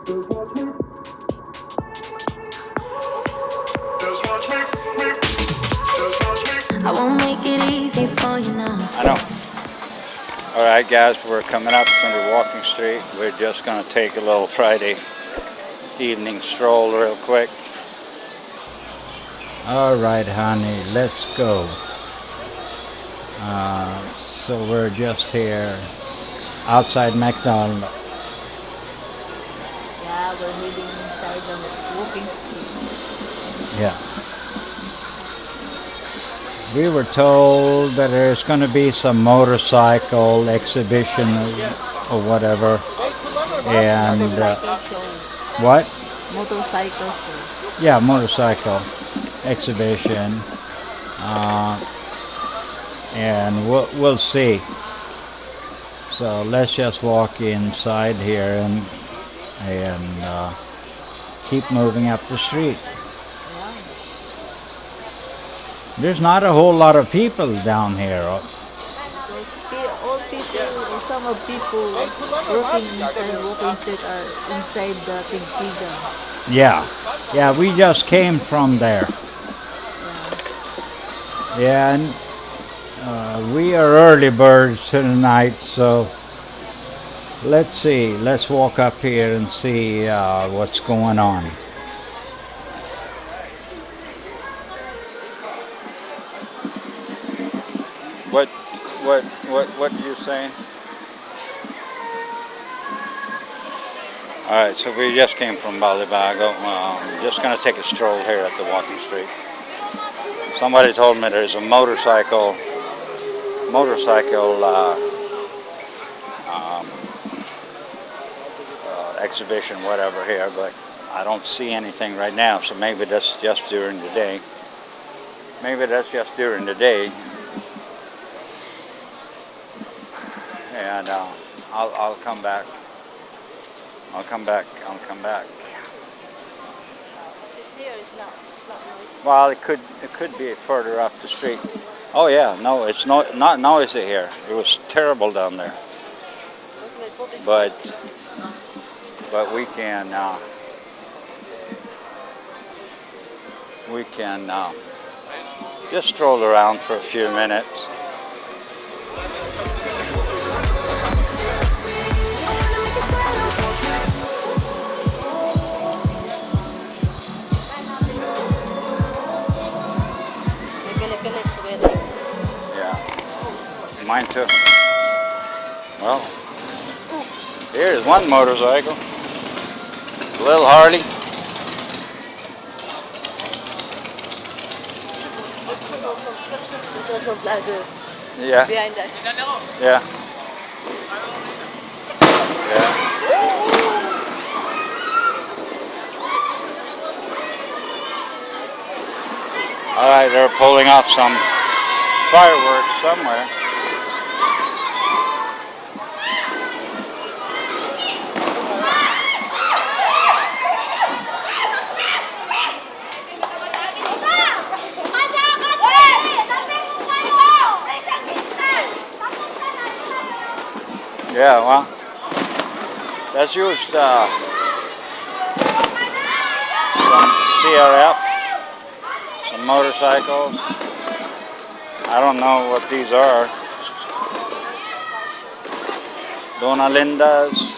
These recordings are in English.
I won't make it easy for you now. I know. Alright guys, we're coming up under Walking Street. We're just going to take a little Friday evening stroll real quick. Alright honey, let's go. So we're just here outside McDonald's. Yeah, we're heading inside the Walking Street. Yeah. We were told that there's going to be some motorcycle exhibition or whatever. And Motorcycle show. what? Motorcycle show. Yeah, motorcycle exhibition. And we'll see. So let's just walk inside here and keep moving up the street. There's not a whole lot of people down here. All people, some of people working inside Walking Street are inside the Tigtigan. Yeah, we just came from there. Yeah, and we are early birds tonight, so let's see. Let's walk up here and see what's going on. What are you saying? Alright, so we just came from Balibago. Just going to take a stroll here at the Walking Street. Somebody told me there's a motorcycle exhibition, whatever here, but I don't see anything right now, so maybe that's just during the day. And I'll come back. It's here, it's not noisy. Well, it could be further up the street. Oh yeah, no, it's not noisy here. It was terrible down there. But we can just stroll around for a few minutes. Yeah, mine too. Well, here's one motorcycle, a little Harley. There's also a vlogger behind us. Yeah. All right, they're pulling off some fireworks somewhere. Yeah, well, that's used some CRF, some motorcycles. I don't know what these are. Dona Linda's.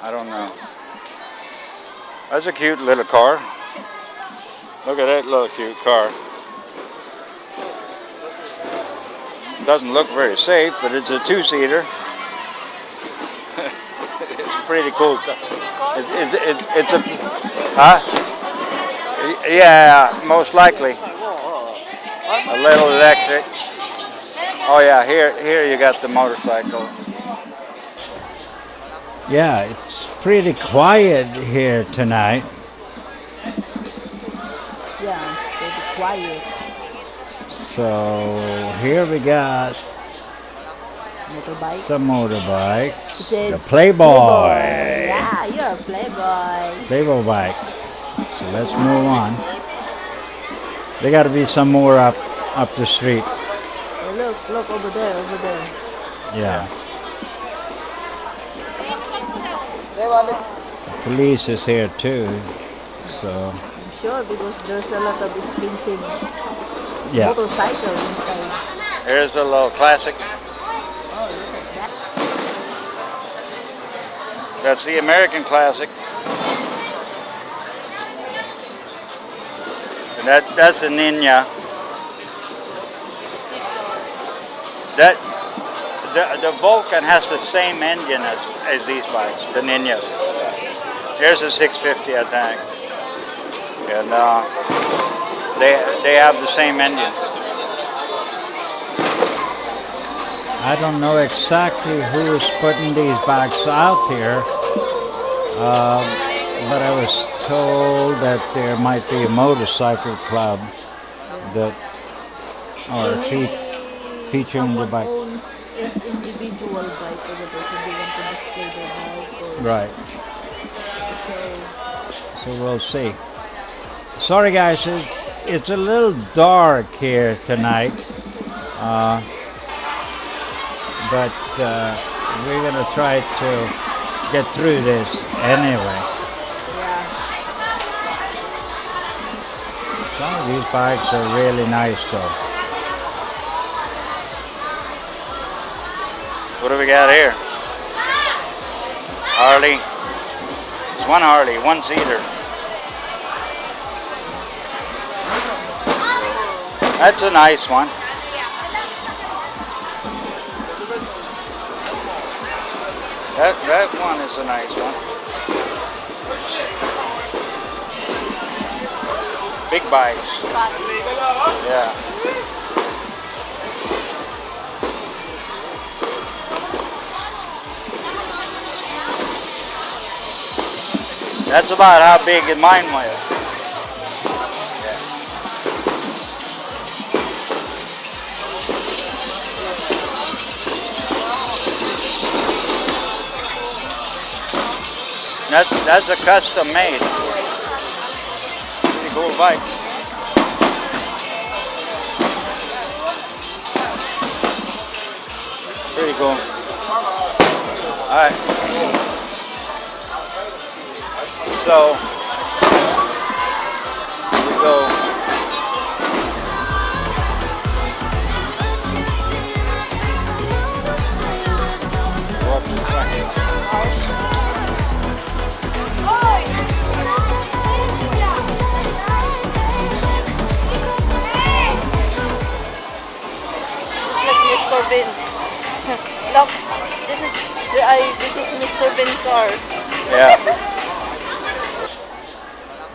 I don't know. That's a cute little car. Look at that little cute car. Doesn't look very safe, but it's a two-seater. It's pretty cool. It's a, huh? Yeah, most likely. A little electric. Oh yeah, here you got the motorcycle. Yeah, it's pretty quiet here tonight. Yeah, it's pretty quiet. So here we got Motorbike. some motorbikes. Said, The Playboy. Yeah, you're a playboy. Playboy bike. So let's move on. There got to be some more up the street. Oh, look over there, over there. Yeah. Police is here too, so I'm sure because there's a lot of expensive yeah. motorcycle inside. Here's a little classic. That's the American classic. And that's a Ninja. The Vulcan has the same engine as these bikes, the Ninjas. Here's a 650, I think. And they have the same engine. I don't know exactly who is putting these bikes out here, but I was told that there might be a motorcycle club that are featuring the bike. Owns an individual bike over there, so they want to display their bike. Or Right. so So we'll see. Sorry guys, it's a little dark here tonight. But we're gonna try to get through this anyway. yeah. Some of these bikes are really nice though. What do we got here? Harley. It's one Harley, one seater. That's a nice one. That one is a nice one. Big bikes. Yeah. That's about how big mine was. That's a custom made. Pretty cool bike. Pretty cool. Alright. So we go. Go up to the front. Mr. Bin. Look, this is Mr. Bin car. Yeah.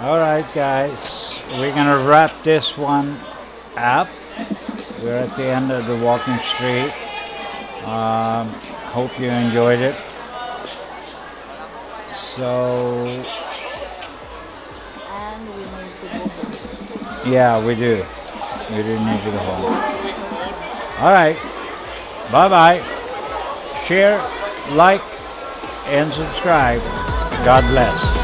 All right, guys. We're gonna wrap this one up. We're at the end of the walking street. Hope you enjoyed it. So And we need to go home. yeah, we do. We do need to go home. All right. Bye-bye. Share, like, and subscribe. God bless.